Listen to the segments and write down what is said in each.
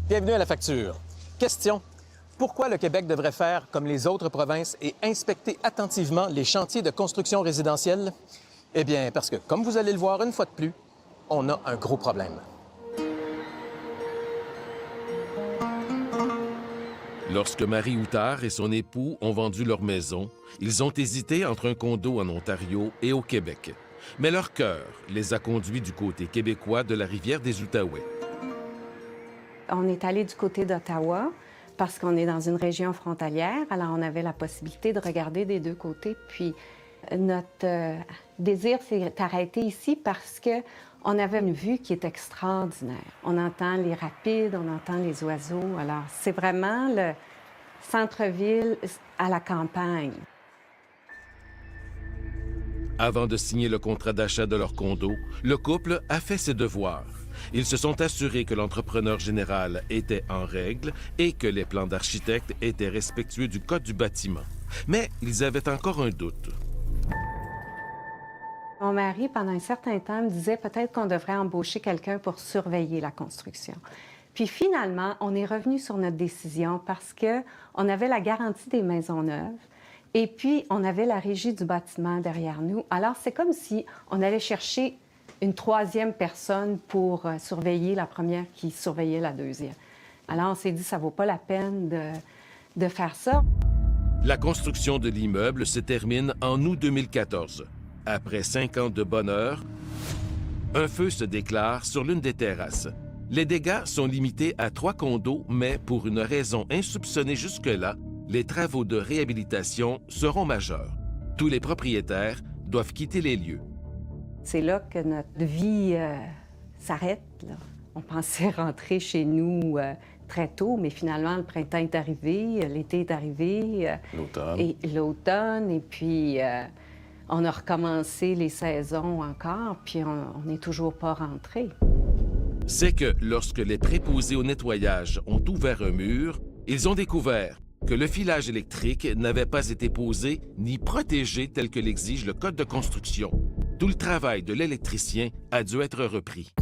Bienvenue à La Facture. Question. Pourquoi le Québec devrait faire comme les autres provinces et inspecter attentivement les chantiers de construction résidentielle? Eh bien, parce que, comme vous allez le voir une fois de plus, on a un gros problème. Lorsque Marie Houtard et son époux ont vendu leur maison, ils ont hésité entre un condo en Ontario et au Québec. Mais leur cœur les a conduits du côté québécois de la rivière des Outaouais. On est allé du côté d'Ottawa parce qu'on est dans une région frontalière, alors on avait la possibilité de regarder des deux côtés. Puis notre désir s'est arrêté ici parce qu'on avait une vue qui est extraordinaire. On entend les rapides, on entend les oiseaux. Alors c'est vraiment le centre-ville à la campagne. Avant de signer le contrat d'achat de leur condo, le couple a fait ses devoirs. Ils se sont assurés que l'entrepreneur général était en règle et que les plans d'architecte étaient respectueux du code du bâtiment. Mais ils avaient encore un doute. Mon mari, pendant un certain temps, me disait peut-être qu'on devrait embaucher quelqu'un pour surveiller la construction. Puis finalement, on est revenu sur notre décision parce qu'on avait la garantie des maisons neuves et puis on avait la régie du bâtiment derrière nous. Alors c'est comme si on allait chercher une troisième personne pour surveiller la première qui surveillait la deuxième. Alors on s'est dit, ça vaut pas la peine de faire ça. La construction de l'immeuble se termine en août 2014. Après 5 ans de bonheur, un feu se déclare sur l'une des terrasses. Les dégâts sont limités à 3 condos, mais pour une raison insoupçonnée jusque-là, les travaux de réhabilitation seront majeurs. Tous les propriétaires doivent quitter les lieux. C'est là que notre vie s'arrête, là. On pensait rentrer chez nous très tôt, mais finalement, le printemps est arrivé, l'été est arrivé. L'automne, et puis on a recommencé les saisons encore, puis on n'est toujours pas rentré. C'est que lorsque les préposés au nettoyage ont ouvert un mur, ils ont découvert que le filage électrique n'avait pas été posé ni protégé tel que l'exige le code de construction. Tout le travail de l'électricien a dû être repris.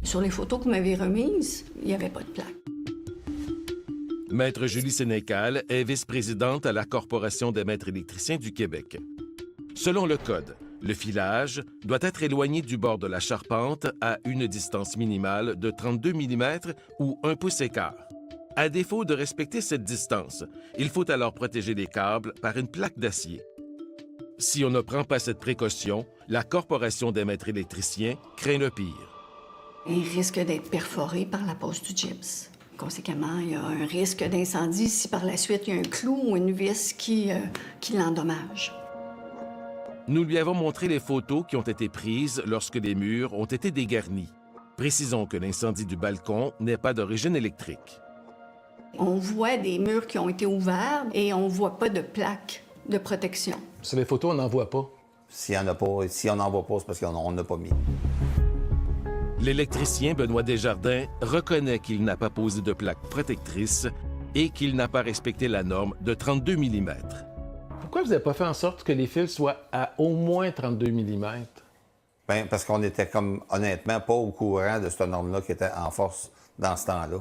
Sur les photos que vous m'avez remises, il n'y avait pas de plaque. Maître Julie Sénécal est vice-présidente à la Corporation des maîtres électriciens du Québec. Selon le code, le filage doit être éloigné du bord de la charpente à une distance minimale de 32 mm ou 1 pouce écart. À défaut de respecter cette distance, il faut alors protéger les câbles par une plaque d'acier. Si on ne prend pas cette précaution, la Corporation des maîtres électriciens craint le pire. Il risque d'être perforé par la pose du gyps. Conséquemment, il y a un risque d'incendie si par la suite il y a un clou ou une vis qui l'endommage. Nous lui avons montré les photos qui ont été prises lorsque les murs ont été dégarnis. Précisons que l'incendie du balcon n'est pas d'origine électrique. On voit des murs qui ont été ouverts et on ne voit pas de plaque de protection. Sur les photos, on n'en voit pas. S'il y en a pas, si on n'en voit pas, c'est parce qu'on n'a pas mis. L'électricien Benoît Desjardins reconnaît qu'il n'a pas posé de plaque protectrice et qu'il n'a pas respecté la norme de 32 mm. Pourquoi vous n'avez pas fait en sorte que les fils soient à au moins 32 mm? Bien, parce qu'on était comme, honnêtement, pas au courant de cette norme-là qui était en force dans ce temps-là.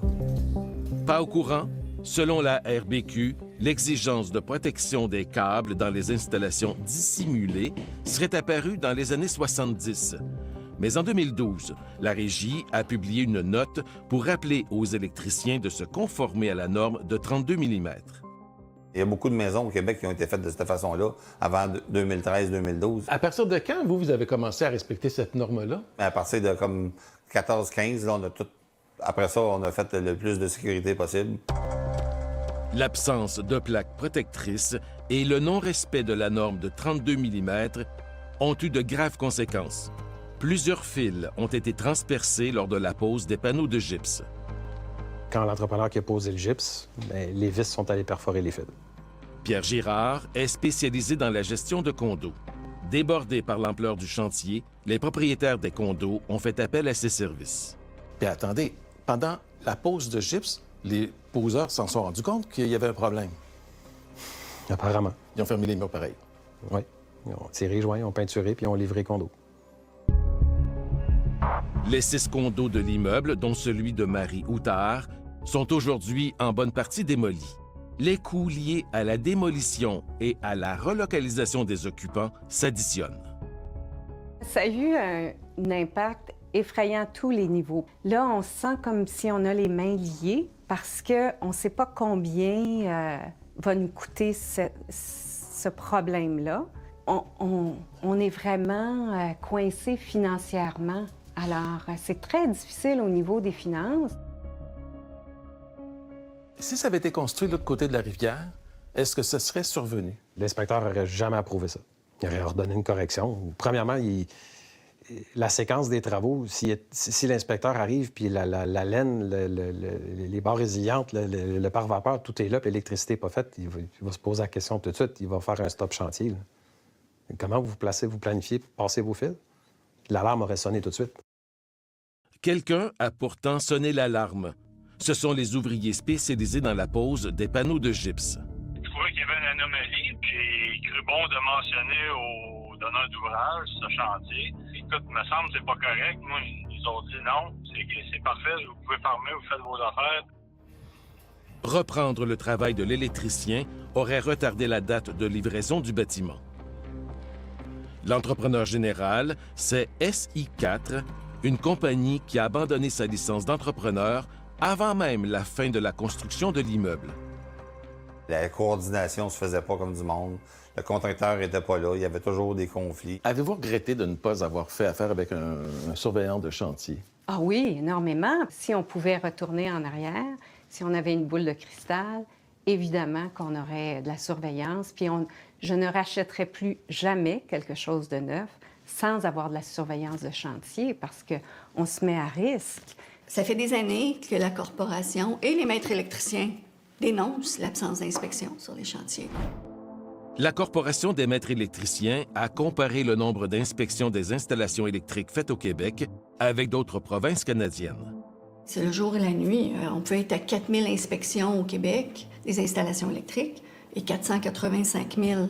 Pas au courant? Selon la RBQ, l'exigence de protection des câbles dans les installations dissimulées serait apparue dans les années 70. Mais en 2012, la Régie a publié une note pour rappeler aux électriciens de se conformer à la norme de 32 mm. Il y a beaucoup de maisons au Québec qui ont été faites de cette façon-là avant 2013-2012. À partir de quand, vous avez commencé à respecter cette norme-là? À partir de comme 14-15, là, on a tout... Après ça, on a fait le plus de sécurité possible. L'absence de plaques protectrices et le non-respect de la norme de 32 mm ont eu de graves conséquences. Plusieurs fils ont été transpercés lors de la pose des panneaux de gypse. Quand l'entrepreneur qui a posé le gypse, les vis sont allées perforer les fils. Pierre Girard est spécialisé dans la gestion de condos. Débordés par l'ampleur du chantier, les propriétaires des condos ont fait appel à ses services. Puis attendez, pendant la pose de gypse, les poseurs s'en sont rendus compte qu'il y avait un problème. Apparemment. Ils ont fermé les murs pareil. Oui. Ils ont tiré, joint, ils ont peinturé, puis ils ont livré condo. Les 6 condos de l'immeuble, dont celui de Marie Outard, sont aujourd'hui en bonne partie démolis. Les coûts liés à la démolition et à la relocalisation des occupants s'additionnent. Ça a eu un impact effrayant à tous les niveaux. Là, on se sent comme si on a les mains liées parce qu'on ne sait pas combien va nous coûter ce problème-là. On est vraiment coincé financièrement. Alors, c'est très difficile au niveau des finances. Si ça avait été construit de l'autre côté de la rivière, est-ce que ce serait survenu? L'inspecteur n'aurait jamais approuvé ça. Il aurait ordonné une correction. Premièrement, la séquence des travaux, si l'inspecteur arrive, puis la laine, les barres résilientes, le pare-vapeur, tout est là, puis l'électricité n'est pas faite, il va se poser la question tout de suite. Il va faire un stop chantier. Là. Comment vous placez, vous planifiez, passez vos fils? L'alarme aurait sonné tout de suite. Quelqu'un a pourtant sonné l'alarme. Ce sont les ouvriers spécialisés dans la pose des panneaux de gypse. Je trouvais qu'il y avait une anomalie, puis j'ai cru bon de mentionner au donneur d'ouvrage ce chantier. Écoute, il me semble que c'est pas correct. Moi, ils ont dit non, c'est parfait, vous pouvez fermer, vous faites vos affaires. Reprendre le travail de l'électricien aurait retardé la date de livraison du bâtiment. L'entrepreneur général, c'est SI4, une compagnie qui a abandonné sa licence d'entrepreneur avant même la fin de la construction de l'immeuble. La coordination se faisait pas comme du monde. Le contracteur n'était pas là. Il y avait toujours des conflits. Avez-vous regretté de ne pas avoir fait affaire avec un surveillant de chantier? Ah oui, énormément. Si on pouvait retourner en arrière, si on avait une boule de cristal, évidemment qu'on aurait de la surveillance. Puis je ne rachèterais plus jamais quelque chose de neuf sans avoir de la surveillance de chantier parce qu'on se met à risque. Ça fait des années que la corporation et les maîtres électriciens dénoncent l'absence d'inspection sur les chantiers. La Corporation des maîtres électriciens a comparé le nombre d'inspections des installations électriques faites au Québec avec d'autres provinces canadiennes. C'est le jour et la nuit. On peut être à 4000 inspections au Québec des installations électriques et 485 000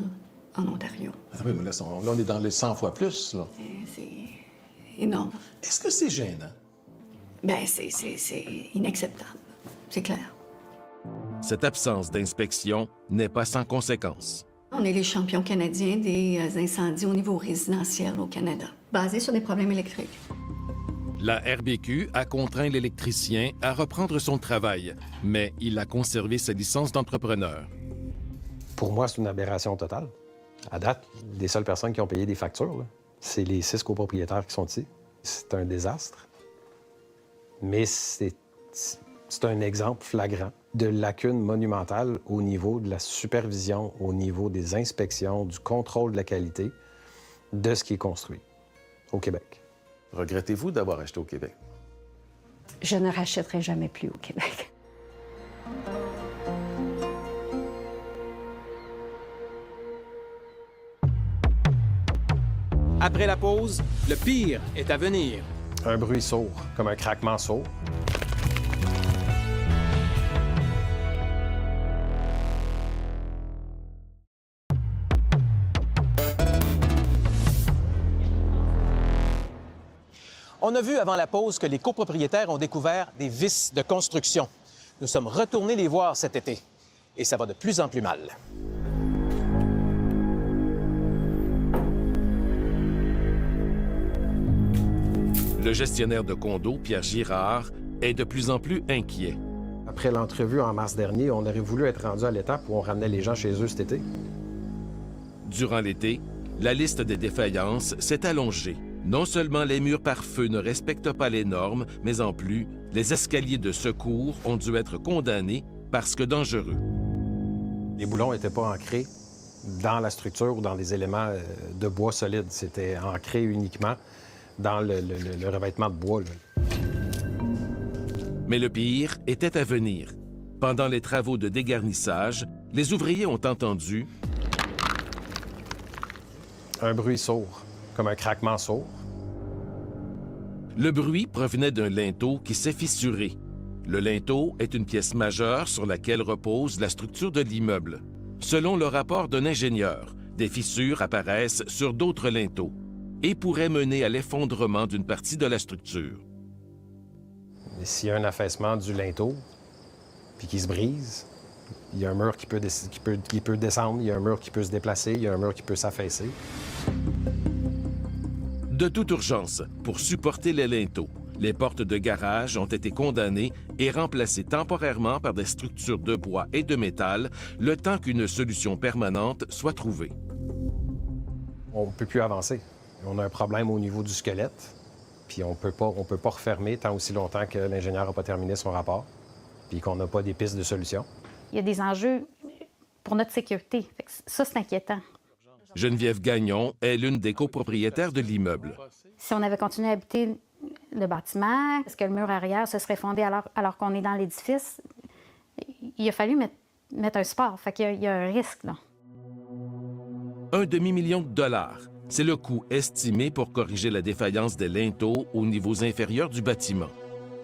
en Ontario. Ah oui, mais là, on est dans les 100 fois plus, là. C'est énorme. Est-ce que c'est gênant? Bien, c'est inacceptable. C'est clair. Cette absence d'inspection n'est pas sans conséquences. On est les champions canadiens des incendies au niveau résidentiel au Canada, basés sur des problèmes électriques. La RBQ a contraint l'électricien à reprendre son travail, mais il a conservé sa licence d'entrepreneur. Pour moi, c'est une aberration totale. À date, les seules personnes qui ont payé des factures, là, c'est les 6 copropriétaires qui sont ici. C'est un désastre. Mais c'est un exemple flagrant de lacune monumentale au niveau de la supervision, au niveau des inspections, du contrôle de la qualité de ce qui est construit au Québec. Regrettez-vous d'avoir acheté au Québec? Je ne rachèterai jamais plus au Québec. Après la pause, le pire est à venir. Un bruit sourd, comme un craquement sourd. On a vu avant la pause que les copropriétaires ont découvert des vices de construction. Nous sommes retournés les voir cet été et ça va de plus en plus mal. Le gestionnaire de condo, Pierre Girard, est de plus en plus inquiet. Après l'entrevue en mars dernier, on aurait voulu être rendu à l'étape où on ramenait les gens chez eux cet été. Durant l'été, la liste des défaillances s'est allongée. Non seulement les murs par feu ne respectent pas les normes, mais en plus, les escaliers de secours ont dû être condamnés parce que dangereux. Les boulons n'étaient pas ancrés dans la structure ou dans des éléments de bois solide. C'était ancré uniquement dans le revêtement de bois. Là. Mais le pire était à venir. Pendant les travaux de dégarnissage, les ouvriers ont entendu un bruit sourd, comme un craquement sourd. Le bruit provenait d'un linteau qui s'est fissuré. Le linteau est une pièce majeure sur laquelle repose la structure de l'immeuble. Selon le rapport d'un ingénieur, des fissures apparaissent sur d'autres linteaux et pourraient mener à l'effondrement d'une partie de la structure. s'il y a un affaissement du linteau, puis qu'il se brise, il y a un mur qui peut descendre, il y a un mur qui peut se déplacer, il y a un mur qui peut s'affaisser. De toute urgence, pour supporter les linteaux, les portes de garage ont été condamnées et remplacées temporairement par des structures de bois et de métal, le temps qu'une solution permanente soit trouvée. On ne peut plus avancer. On a un problème au niveau du squelette, puis on peut pas refermer tant aussi longtemps que l'ingénieur n'a pas terminé son rapport, puis qu'on n'a pas des pistes de solution. Il y a des enjeux pour notre sécurité. Fait que ça, c'est inquiétant. Geneviève Gagnon est l'une des copropriétaires de l'immeuble. Si on avait continué à habiter le bâtiment, est-ce que le mur arrière se serait fondé alors qu'on est dans l'édifice? Il a fallu mettre un support. Fait qu'il y a un risque, là. $1 demi-million. C'est le coût estimé pour corriger la défaillance des linteaux aux niveaux inférieurs du bâtiment.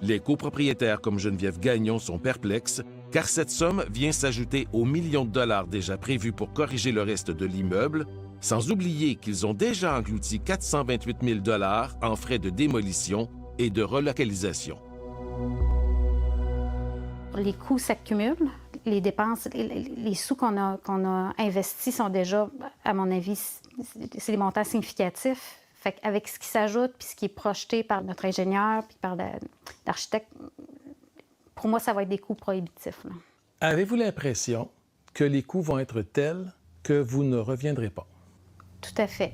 Les copropriétaires comme Geneviève Gagnon sont perplexes, car cette somme vient s'ajouter aux millions de dollars déjà prévus pour corriger le reste de l'immeuble, sans oublier qu'ils ont déjà englouti 428 000 $ en frais de démolition et de relocalisation. Les coûts s'accumulent, les dépenses, les sous qu'on a investis sont déjà, à mon avis, c'est des montants significatifs. Fait qu'avec ce qui s'ajoute puis ce qui est projeté par notre ingénieur puis par l'architecte, pour moi, ça va être des coûts prohibitifs, là. Avez-vous l'impression que les coûts vont être tels que vous ne reviendrez pas? Tout à fait.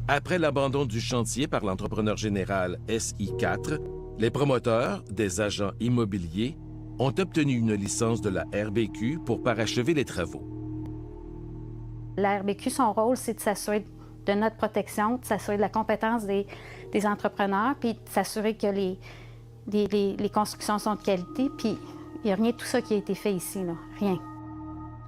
Après l'abandon du chantier par l'entrepreneur général SI4, les promoteurs, des agents immobiliers, ont obtenu une licence de la RBQ pour parachever les travaux. La RBQ, son rôle, c'est de s'assurer de notre protection, de s'assurer de la compétence des entrepreneurs, puis de s'assurer que les constructions sont de qualité, puis il n'y a rien de tout ça qui a été fait ici, là. Rien.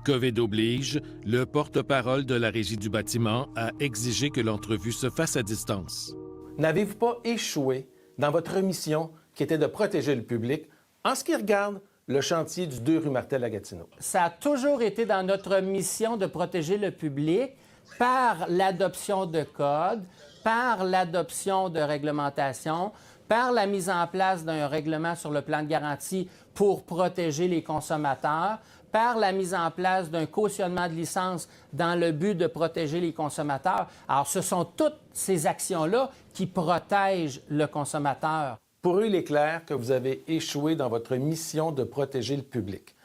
COVID oblige, le porte-parole de la Régie du bâtiment a exigé que l'entrevue se fasse à distance. N'avez-vous pas échoué dans votre mission qui était de protéger le public en ce qui regarde le chantier du 2 rue Martel à Gatineau? Ça a toujours été dans notre mission de protéger le public par l'adoption de codes, par l'adoption de réglementations, par la mise en place d'un règlement sur le plan de garantie pour protéger les consommateurs, par la mise en place d'un cautionnement de licence dans le but de protéger les consommateurs. Alors, ce sont toutes ces actions-là qui protègent le consommateur. Pour eux, il est clair que vous avez échoué dans votre mission de protéger le public.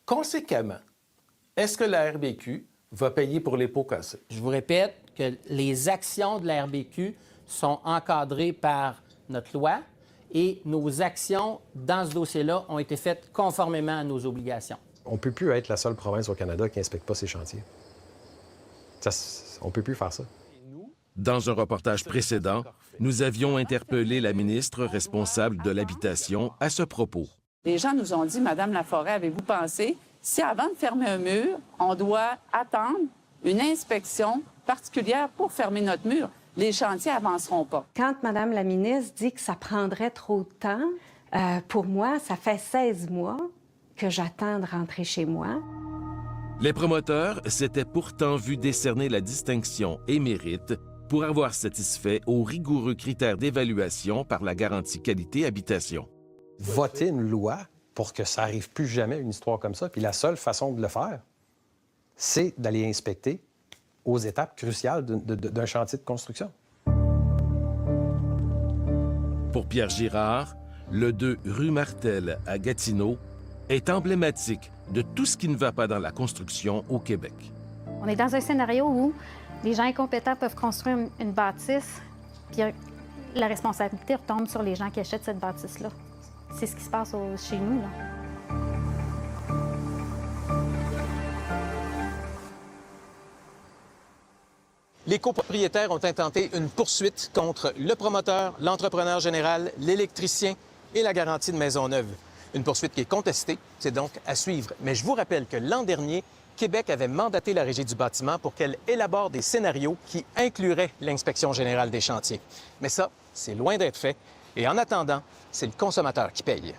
Conséquemment, est-ce que la RBQ va payer pour les pots cassés? Je vous répète que les actions de la RBQ sont encadrées par notre loi et nos actions dans ce dossier-là ont été faites conformément à nos obligations. On ne peut plus être la seule province au Canada qui n'inspecte pas ses chantiers. On ne peut plus faire ça. Dans un reportage précédent, nous avions interpellé la ministre responsable de l'habitation à ce propos. Les gens nous ont dit, Madame Laforêt, avez-vous pensé, si avant de fermer un mur, on doit attendre une inspection particulière pour fermer notre mur, les chantiers n'avanceront pas. Quand Mme la ministre dit que ça prendrait trop de temps, pour moi, ça fait 16 mois que j'attends de rentrer chez moi. Les promoteurs s'étaient pourtant vus décerner la distinction et mérite pour avoir satisfait aux rigoureux critères d'évaluation par la garantie qualité habitation. Voter une loi pour que ça n'arrive plus jamais une histoire comme ça, puis la seule façon de le faire, c'est d'aller inspecter aux étapes cruciales d'un chantier de construction. Pour Pierre Girard, le 2 rue Martel à Gatineau est emblématique de tout ce qui ne va pas dans la construction au Québec. On est dans un scénario où les gens incompétents peuvent construire une bâtisse, puis la responsabilité retombe sur les gens qui achètent cette bâtisse-là. C'est ce qui se passe chez nous, là. Les copropriétaires ont intenté une poursuite contre le promoteur, l'entrepreneur général, l'électricien et la garantie de Maisonneuve. Une poursuite qui est contestée, c'est donc à suivre. Mais je vous rappelle que l'an dernier, Québec avait mandaté la Régie du bâtiment pour qu'elle élabore des scénarios qui incluraient l'inspection générale des chantiers. Mais ça, c'est loin d'être fait. Et en attendant, c'est le consommateur qui paye.